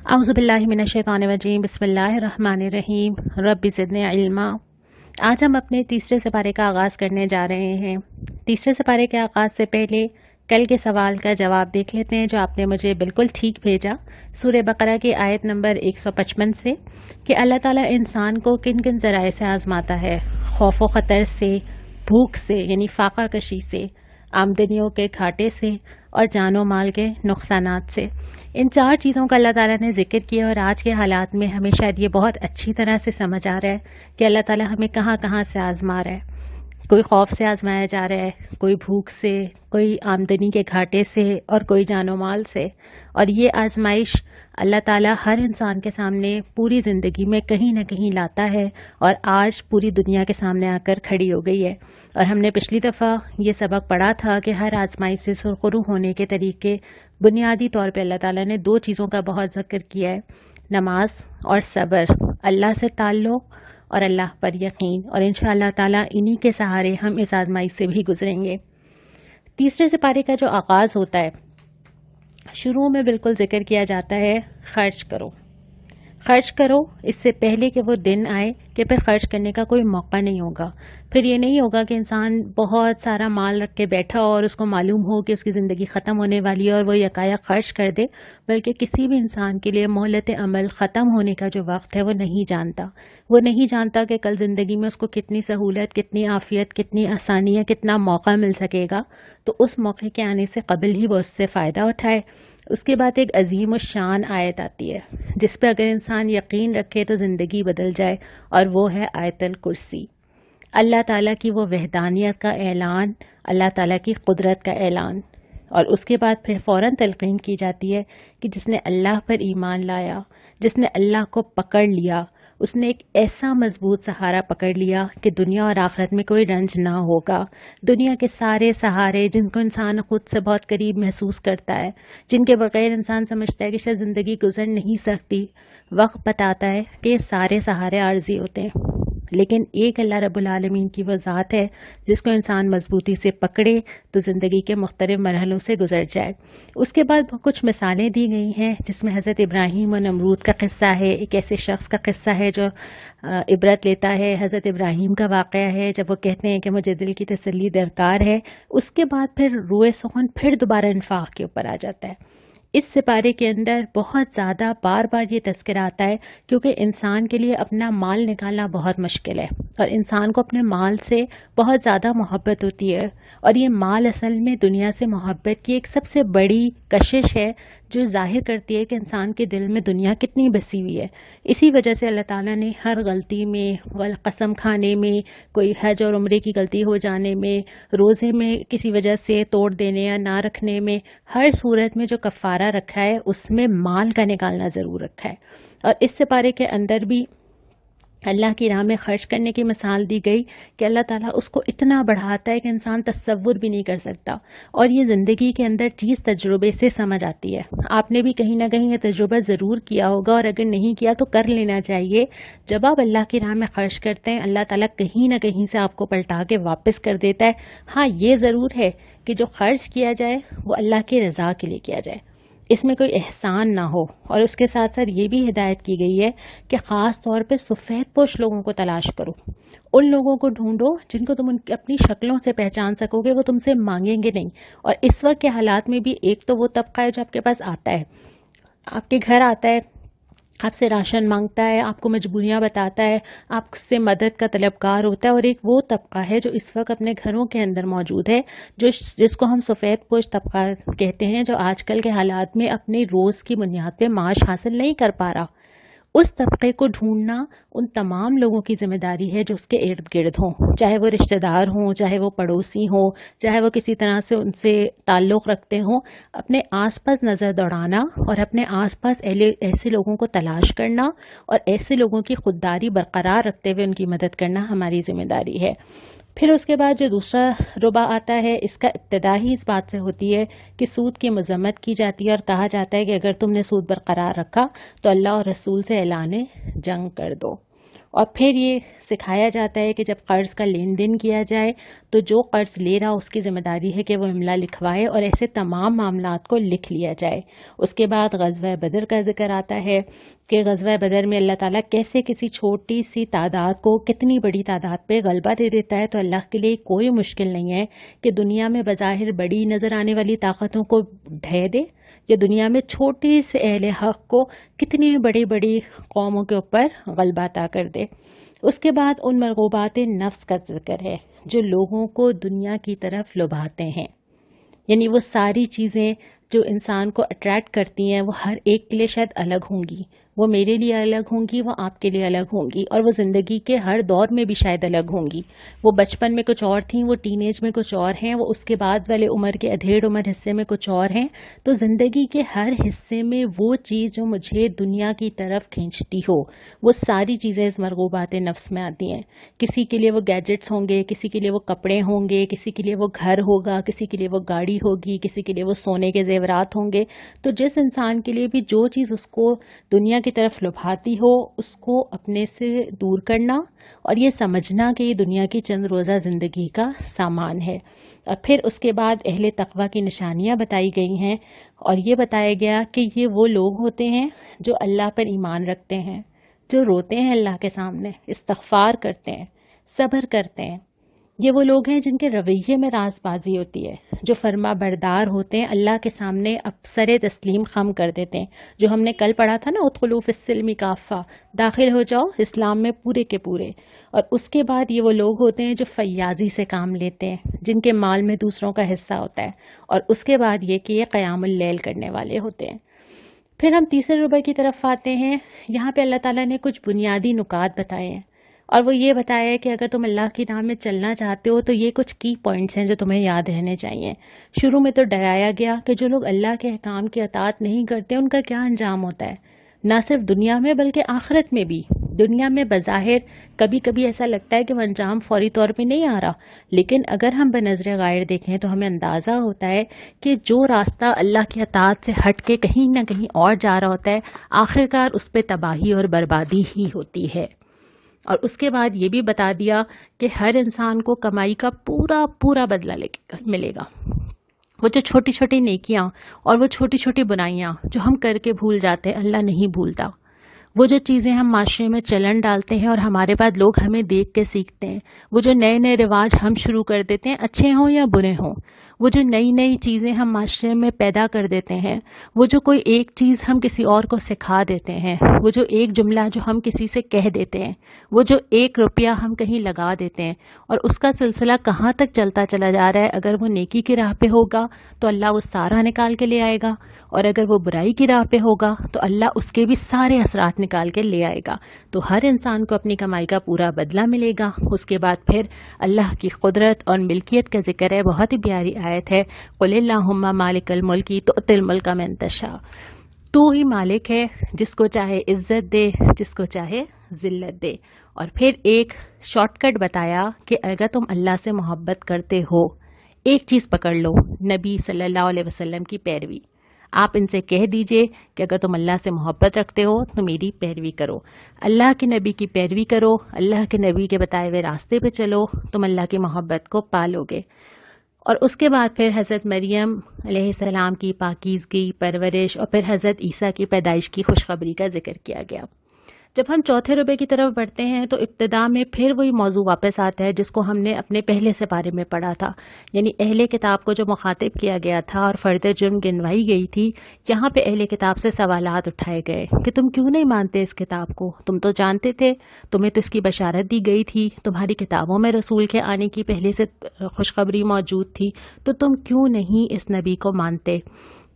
اعوذ باللہ من الشیطان الرجیم بسم اللہ الرحمن الرحیم رب زدنی علما۔ آج ہم اپنے تیسرے سپارے کا آغاز کرنے جا رہے ہیں۔ تیسرے سپارے کے آغاز سے پہلے کل کے سوال کا جواب دیکھ لیتے ہیں جو آپ نے مجھے بالکل ٹھیک بھیجا سورہ بقرہ کی آیت نمبر 155 سے، کہ اللہ تعالیٰ انسان کو کن کن ذرائع سے آزماتا ہے، خوف و خطر سے، بھوک سے یعنی فاقہ کشی سے، آمدنیوں کے گھاٹے سے اور جان و مال کے نقصانات سے۔ ان چار چیزوں کا اللہ تعالیٰ نے ذکر کیا، اور آج کے حالات میں ہمیں شاید یہ بہت اچھی طرح سے سمجھ آ رہا ہے کہ اللہ تعالیٰ ہمیں کہاں کہاں سے آزما رہا ہے۔ کوئی خوف سے آزمایا جا رہا ہے، کوئی بھوک سے، کوئی آمدنی کے گھاٹے سے اور کوئی جان و مال سے۔ اور یہ آزمائش اللہ تعالیٰ ہر انسان کے سامنے پوری زندگی میں کہیں نہ کہیں لاتا ہے، اور آج پوری دنیا کے سامنے آ کر کھڑی ہو گئی ہے۔ اور ہم نے پچھلی دفعہ یہ سبق پڑھا تھا کہ ہر آزمائش سے سرخرو ہونے کے طریقے بنیادی طور پہ اللہ تعالیٰ نے دو چیزوں کا بہت ذکر کیا ہے، نماز اور صبر، اللہ سے تعلق اور اللہ پر یقین، اور انشاءاللہ تعالیٰ انہی کے سہارے ہم اس آزمائش سے بھی گزریں گے۔ تیسرے سپارے کا جو آغاز ہوتا ہے، شروع میں بالکل ذکر کیا جاتا ہے خرچ کرو، خرچ کرو، اس سے پہلے کہ وہ دن آئے کہ پھر خرچ کرنے کا کوئی موقع نہیں ہوگا۔ پھر یہ نہیں ہوگا کہ انسان بہت سارا مال رکھ کے بیٹھا اور اس کو معلوم ہو کہ اس کی زندگی ختم ہونے والی ہے اور وہ یکایک خرچ کر دے، بلکہ کسی بھی انسان کے لیے مہلت عمل ختم ہونے کا جو وقت ہے وہ نہیں جانتا۔ وہ نہیں جانتا کہ کل زندگی میں اس کو کتنی سہولت، کتنی عافیت، کتنی آسانی ہے، کتنا موقع مل سکے گا، تو اس موقع کے آنے سے قبل ہی وہ اس سے فائدہ اٹھائے۔ اس کے بعد ایک عظیم الشان آیت آتی ہے جس پہ اگر انسان یقین رکھے تو زندگی بدل جائے، اور وہ ہے آیت الکرسی، اللہ تعالیٰ کی وہ وحدانیت کا اعلان، اللہ تعالیٰ کی قدرت کا اعلان۔ اور اس کے بعد پھر فوراً تلقین کی جاتی ہے کہ جس نے اللہ پر ایمان لایا، جس نے اللہ کو پکڑ لیا، اس نے ایک ایسا مضبوط سہارا پکڑ لیا کہ دنیا اور آخرت میں کوئی رنج نہ ہوگا۔ دنیا کے سارے سہارے جن کو انسان خود سے بہت قریب محسوس کرتا ہے، جن کے بغیر انسان سمجھتا ہے کہ شاید زندگی گزر نہیں سکتی، وقت بتاتا ہے کہ یہ سارے سہارے عارضی ہوتے ہیں، لیکن ایک اللہ رب العالمین کی وہ ذات ہے جس کو انسان مضبوطی سے پکڑے تو زندگی کے مختلف مرحلوں سے گزر جائے۔ اس کے بعد کچھ مثالیں دی گئی ہیں جس میں حضرت ابراہیم و نمرود کا قصہ ہے، ایک ایسے شخص کا قصہ ہے جو عبرت لیتا ہے، حضرت ابراہیم کا واقعہ ہے جب وہ کہتے ہیں کہ مجھے دل کی تسلی درکار ہے۔ اس کے بعد پھر روئے سخن پھر دوبارہ انفاق کے اوپر آ جاتا ہے۔ اس سپارے کے اندر بہت زیادہ بار بار یہ تذکرہ آتا ہے کیونکہ انسان کے لیے اپنا مال نکالنا بہت مشکل ہے، اور انسان کو اپنے مال سے بہت زیادہ محبت ہوتی ہے، اور یہ مال اصل میں دنیا سے محبت کی ایک سب سے بڑی کشش ہے جو ظاہر کرتی ہے کہ انسان کے دل میں دنیا کتنی بسی ہوئی ہے۔ اسی وجہ سے اللہ تعالیٰ نے ہر غلطی میں، قسم کھانے میں، کوئی حج اور عمرے کی غلطی ہو جانے میں، روزے میں کسی وجہ سے توڑ دینے یا نہ رکھنے میں، ہر صورت میں جو کفارہ رکھا ہے اس میں مال کا نکالنا ضرور رکھا ہے۔ اور اس سپارے کے اندر بھی اللہ کی راہ میں خرچ کرنے کی مثال دی گئی کہ اللہ تعالیٰ اس کو اتنا بڑھاتا ہے کہ انسان تصور بھی نہیں کر سکتا، اور یہ زندگی کے اندر چیز تجربے سے سمجھ آتی ہے۔ آپ نے بھی کہیں نہ کہیں یہ تجربہ ضرور کیا ہوگا، اور اگر نہیں کیا تو کر لینا چاہیے۔ جب آپ اللہ کی راہ میں خرچ کرتے ہیں اللہ تعالیٰ کہیں نہ کہیں سے آپ کو پلٹا کے واپس کر دیتا ہے۔ ہاں یہ ضرور ہے کہ جو خرچ کیا جائے وہ اللہ کی رضا کے لیے کیا جائے، اس میں کوئی احسان نہ ہو۔ اور اس کے ساتھ ساتھ یہ بھی ہدایت کی گئی ہے کہ خاص طور پہ سفید پوش لوگوں کو تلاش کرو، ان لوگوں کو ڈھونڈو جن کو تم اپنی شکلوں سے پہچان سکو گے، وہ تم سے مانگیں گے نہیں۔ اور اس وقت کے حالات میں بھی ایک تو وہ طبقہ ہے جو آپ کے پاس آتا ہے، آپ کے گھر آتا ہے، آپ سے راشن مانگتا ہے، آپ کو مجبوریاں بتاتا ہے، آپ سے مدد کا طلبگار ہوتا ہے، اور ایک وہ طبقہ ہے جو اس وقت اپنے گھروں کے اندر موجود ہے، جس کو ہم سفید پوش طبقہ کہتے ہیں، جو آج کل کے حالات میں اپنے روز کی بنیاد پہ معاش حاصل نہیں کر پا رہا۔ اس طبقے کو ڈھونڈنا ان تمام لوگوں کی ذمہ داری ہے جو اس کے ارد گرد ہوں، چاہے وہ رشتہ دار ہوں، چاہے وہ پڑوسی ہوں، چاہے وہ کسی طرح سے ان سے تعلق رکھتے ہوں۔ اپنے آس پاس نظر دوڑانا اور اپنے آس پاس ایسے لوگوں کو تلاش کرنا اور ایسے لوگوں کی خودداری برقرار رکھتے ہوئے ان کی مدد کرنا ہماری ذمہ داری ہے۔ پھر اس کے بعد جو دوسرا ربع آتا ہے، اس کا ابتدا ہی اس بات سے ہوتی ہے کہ سود کی مذمت کی جاتی ہے، اور کہا جاتا ہے کہ اگر تم نے سود برقرار رکھا تو اللہ اور رسول سے اعلان جنگ کر دو۔ اور پھر یہ سکھایا جاتا ہے کہ جب قرض کا لین دین کیا جائے تو جو قرض لے رہا اس کی ذمہ داری ہے کہ وہ املا لکھوائے اور ایسے تمام معاملات کو لکھ لیا جائے۔ اس کے بعد غزوہ بدر کا ذکر آتا ہے کہ غزوہ بدر میں اللہ تعالیٰ کیسے کسی چھوٹی سی تعداد کو کتنی بڑی تعداد پہ غلبہ دے دیتا ہے۔ تو اللہ کے لیے کوئی مشکل نہیں ہے کہ دنیا میں بظاہر بڑی نظر آنے والی طاقتوں کو ڈھہ دے، یا دنیا میں چھوٹی سے اہل حق کو کتنی بڑی بڑی قوموں کے اوپر غلبہ عطا کر دے۔ اس کے بعد ان مرغوبات نفس کا ذکر ہے جو لوگوں کو دنیا کی طرف لبھاتے ہیں، یعنی وہ ساری چیزیں جو انسان کو اٹریکٹ کرتی ہیں وہ ہر ایک کے لیے شاید الگ ہوں گی، وہ میرے لیے الگ ہوں گی، وہ آپ کے لیے الگ ہوں گی، اور وہ زندگی کے ہر دور میں بھی شاید الگ ہوں گی۔ وہ بچپن میں کچھ اور تھیں، وہ ٹین ایج میں کچھ اور ہیں، وہ اس کے بعد والے عمر کے ادھیڑ عمر حصے میں کچھ اور ہیں۔ تو زندگی کے ہر حصے میں وہ چیز جو مجھے دنیا کی طرف کھینچتی ہو، وہ ساری چیزیں اس مرغوبات نفس میں آتی ہیں۔ کسی کے لیے وہ گیجٹس ہوں گے، کسی کے لیے وہ کپڑے ہوں گے، کسی کے لیے وہ گھر ہوگا، کسی کے لیے وہ گاڑی ہوگی، کسی کے لیے وہ سونے کے زیورات ہوں گے۔ تو جس انسان کے لیے بھی جو چیز اس کو دنیا کی طرف لبھاتی ہو، اس کو اپنے سے دور کرنا اور یہ سمجھنا کہ یہ دنیا کی چند روزہ زندگی کا سامان ہے۔ اور پھر اس کے بعد اہل تقویٰ کی نشانیاں بتائی گئی ہیں، اور یہ بتایا گیا کہ یہ وہ لوگ ہوتے ہیں جو اللہ پر ایمان رکھتے ہیں، جو روتے ہیں اللہ کے سامنے، استغفار کرتے ہیں، صبر کرتے ہیں۔ یہ وہ لوگ ہیں جن کے رویے میں راز بازی ہوتی ہے، جو فرما بردار ہوتے ہیں، اللہ کے سامنے سر تسلیم خم کر دیتے ہیں، جو ہم نے کل پڑھا تھا نا، ادخلوا فی السلم کافہ، داخل ہو جاؤ اسلام میں پورے کے پورے۔ اور اس کے بعد یہ وہ لوگ ہوتے ہیں جو فیاضی سے کام لیتے ہیں، جن کے مال میں دوسروں کا حصہ ہوتا ہے، اور اس کے بعد یہ کہ یہ قیام اللیل کرنے والے ہوتے ہیں۔ پھر ہم تیسرے ربع کی طرف آتے ہیں۔ یہاں پہ اللہ تعالیٰ نے کچھ بنیادی نکات بتائے ہیں، اور وہ یہ بتایا ہے کہ اگر تم اللہ کی راہ میں چلنا چاہتے ہو تو یہ کچھ کی پوائنٹس ہیں جو تمہیں یاد رہنے چاہیے۔ شروع میں تو ڈرایا گیا کہ جو لوگ اللہ کے احکام کی اطاعت نہیں کرتے ان کا کیا انجام ہوتا ہے، نہ صرف دنیا میں بلکہ آخرت میں بھی۔ دنیا میں بظاہر کبھی کبھی ایسا لگتا ہے کہ وہ انجام فوری طور پہ نہیں آ رہا، لیکن اگر ہم بنظر غائر دیکھیں تو ہمیں اندازہ ہوتا ہے کہ جو راستہ اللہ کی اطاعت سے ہٹ کے کہیں نہ کہیں اور جا رہا ہوتا ہے، آخرکار اس پہ تباہی اور بربادی ہی ہوتی ہے۔ اور اس کے بعد یہ بھی بتا دیا کہ ہر انسان کو کمائی کا پورا پورا بدلہ ملے گا۔ وہ جو چھوٹی چھوٹی نیکیاں اور وہ چھوٹی چھوٹی برائیاں جو ہم کر کے بھول جاتے ہیں، اللہ نہیں بھولتا۔ وہ جو چیزیں ہم معاشرے میں چلن ڈالتے ہیں اور ہمارے بعد لوگ ہمیں دیکھ کے سیکھتے ہیں، وہ جو نئے نئے رواج ہم شروع کر دیتے ہیں، اچھے ہوں یا برے ہوں، وہ جو نئی نئی چیزیں ہم معاشرے میں پیدا کر دیتے ہیں، وہ جو کوئی ایک چیز ہم کسی اور کو سکھا دیتے ہیں، وہ جو ایک جملہ جو ہم کسی سے کہہ دیتے ہیں، وہ جو 1 روپیہ ہم کہیں لگا دیتے ہیں، اور اس کا سلسلہ کہاں تک چلتا چلا جا رہا ہے، اگر وہ نیکی کی راہ پہ ہوگا تو اللہ وہ سارا نکال کے لے آئے گا، اور اگر وہ برائی کی راہ پہ ہوگا تو اللہ اس کے بھی سارے اثرات نکال کے لے آئے گا۔ تو ہر انسان کو اپنی کمائی کا پورا بدلہ ملے گا۔ اس کے بعد پھر اللہ کی قدرت اور ملکیت کا ذکر ہے، بہت ہی پیاری آیت ہے، قل اللہم مالک الملک تؤتی الملک من تشاء، تو ہی مالک ہے، جس کو چاہے عزت دے، جس کو چاہے ذلت دے۔ اور پھر ایک شارٹ کٹ بتایا کہ اگر تم اللہ سے محبت کرتے ہو، ایک چیز پکڑ لو، نبی صلی اللہ علیہ وسلم کی پیروی۔ آپ ان سے کہہ دیجئے کہ اگر تم اللہ سے محبت رکھتے ہو تو میری پیروی کرو، اللہ کے نبی کی پیروی کرو، اللہ کے نبی کے بتائے ہوئے راستے پہ چلو، تم اللہ کی محبت کو پالو گے۔ اور اس کے بعد پھر حضرت مریم علیہ السلام کی پاکیزگی، پرورش، اور پھر حضرت عیسیٰ کی پیدائش کی خوشخبری کا ذکر کیا گیا۔ جب ہم چوتھے ربع کی طرف بڑھتے ہیں تو ابتدا میں پھر وہی موضوع واپس آتا ہے جس کو ہم نے اپنے پہلے سپارے میں پڑھا تھا، یعنی اہل کتاب کو جو مخاطب کیا گیا تھا اور فرد جرم گنوائی گئی تھی، یہاں پہ اہل کتاب سے سوالات اٹھائے گئے کہ تم کیوں نہیں مانتے اس کتاب کو، تم تو جانتے تھے، تمہیں تو اس کی بشارت دی گئی تھی، تمہاری کتابوں میں رسول کے آنے کی پہلے سے خوشخبری موجود تھی، تو تم کیوں نہیں اس نبی کو مانتے۔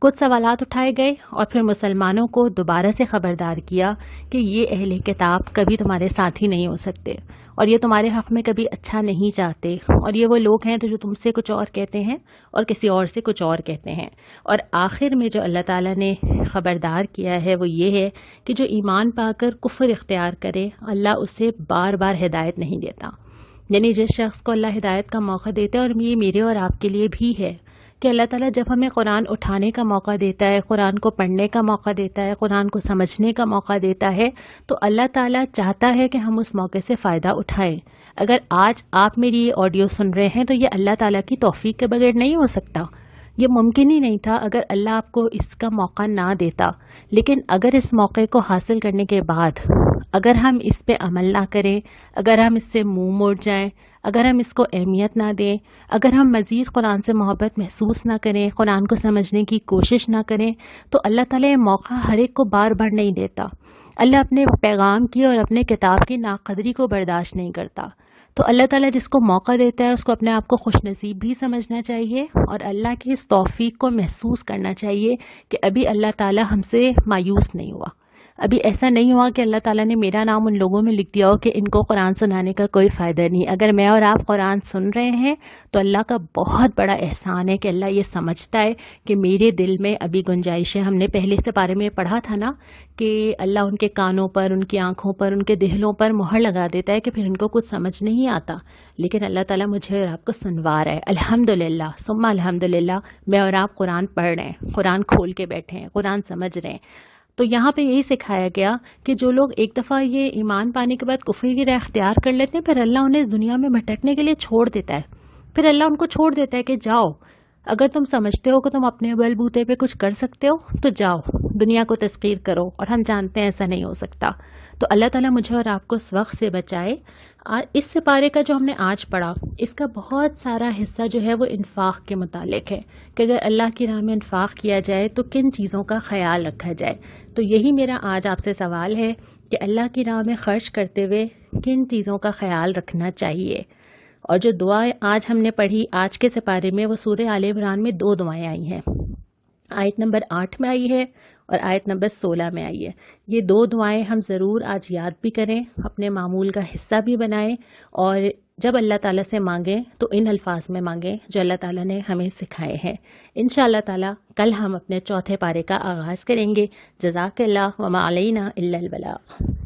کچھ سوالات اٹھائے گئے اور پھر مسلمانوں کو دوبارہ سے خبردار کیا کہ یہ اہل کتاب کبھی تمہارے ساتھی نہیں ہو سکتے، اور یہ تمہارے حق میں کبھی اچھا نہیں چاہتے، اور یہ وہ لوگ ہیں جو تم سے کچھ اور کہتے ہیں اور کسی اور سے کچھ اور کہتے ہیں۔ اور آخر میں جو اللہ تعالیٰ نے خبردار کیا ہے وہ یہ ہے کہ جو ایمان پا کر کفر اختیار کرے، اللہ اسے بار بار ہدایت نہیں دیتا۔ یعنی جس شخص کو اللہ ہدایت کا موقع دیتا ہے، اور یہ میرے اور آپ کے لیے بھی ہے کہ اللہ تعالیٰ جب ہمیں قرآن اٹھانے کا موقع دیتا ہے، قرآن کو پڑھنے کا موقع دیتا ہے، قرآن کو سمجھنے کا موقع دیتا ہے، تو اللہ تعالیٰ چاہتا ہے کہ ہم اس موقع سے فائدہ اٹھائیں۔ اگر آج آپ میری یہ آڈیو سن رہے ہیں تو یہ اللہ تعالیٰ کی توفیق کے بغیر نہیں ہو سکتا، یہ ممکن ہی نہیں تھا اگر اللہ آپ کو اس کا موقع نہ دیتا۔ لیکن اگر اس موقع کو حاصل کرنے کے بعد اگر ہم اس پہ عمل نہ کریں، اگر ہم اس سے منہ موڑ جائیں، اگر ہم اس کو اہمیت نہ دیں، اگر ہم مزید قرآن سے محبت محسوس نہ کریں، قرآن کو سمجھنے کی کوشش نہ کریں، تو اللہ تعالیٰ یہ موقع ہر ایک کو بار بار نہیں دیتا۔ اللہ اپنے پیغام کی اور اپنے کتاب کی ناقدری کو برداشت نہیں کرتا۔ تو اللہ تعالیٰ جس کو موقع دیتا ہے اس کو اپنے آپ کو خوش نصیب بھی سمجھنا چاہیے، اور اللہ کی اس توفیق کو محسوس کرنا چاہیے کہ ابھی اللہ تعالیٰ ہم سے مایوس نہیں ہوا، ابھی ایسا نہیں ہوا کہ اللہ تعالیٰ نے میرا نام ان لوگوں میں لکھ دیا ہو کہ ان کو قرآن سنانے کا کوئی فائدہ نہیں۔ اگر میں اور آپ قرآن سن رہے ہیں تو اللہ کا بہت بڑا احسان ہے کہ اللہ یہ سمجھتا ہے کہ میرے دل میں ابھی گنجائش ہے۔ ہم نے پہلے سے بارے میں پڑھا تھا نا کہ اللہ ان کے کانوں پر، ان کی آنکھوں پر، ان کے دہلوں پر مہر لگا دیتا ہے کہ پھر ان کو کچھ سمجھ نہیں آتا، لیکن اللہ تعالیٰ مجھے اور آپ کو سنوا رہا ہے۔ الحمدللہ ثم الحمدللہ، میں اور آپ قرآن پڑھ رہے ہیں، قرآن کھول کے بیٹھے ہیں، قرآن سمجھ رہے ہیں۔ تو یہاں پہ یہی سکھایا گیا کہ جو لوگ ایک دفعہ یہ ایمان پانے کے بعد کفر کی راہ اختیار کر لیتے ہیں، پھر اللہ انہیں دنیا میں بھٹکنے کے لیے چھوڑ دیتا ہے، پھر اللہ ان کو چھوڑ دیتا ہے کہ جاؤ، اگر تم سمجھتے ہو کہ تم اپنے بل بوتے پہ کچھ کر سکتے ہو تو جاؤ دنیا کو تسخیر کرو، اور ہم جانتے ہیں ایسا نہیں ہو سکتا۔ تو اللہ تعالیٰ مجھے اور آپ کو اس وقت سے بچائے۔ اس سپارے کا جو ہم نے آج پڑھا، اس کا بہت سارا حصہ جو ہے وہ انفاق کے متعلق ہے کہ اگر اللہ کی راہ میں انفاق کیا جائے تو کن چیزوں کا خیال رکھا جائے۔ تو یہی میرا آج آپ سے سوال ہے کہ اللہ کی راہ میں خرچ کرتے ہوئے کن چیزوں کا خیال رکھنا چاہیے۔ اور جو دعائیں آج ہم نے پڑھی آج کے سپارے میں، وہ سورہ آل عمران میں 2 دعائیں آئی ہیں، آیت نمبر 8 میں آئی ہے اور آیت نمبر 16 میں آئی ہے۔ یہ 2 دعائیں ہم ضرور آج یاد بھی کریں، اپنے معمول کا حصہ بھی بنائیں، اور جب اللہ تعالیٰ سے مانگیں تو ان الفاظ میں مانگیں جو اللہ تعالیٰ نے ہمیں سکھائے ہیں۔ انشاءاللہ تعالیٰ کل ہم اپنے چوتھے پارے کا آغاز کریں گے۔ جزاک اللہ وما علینا الا البلاغ۔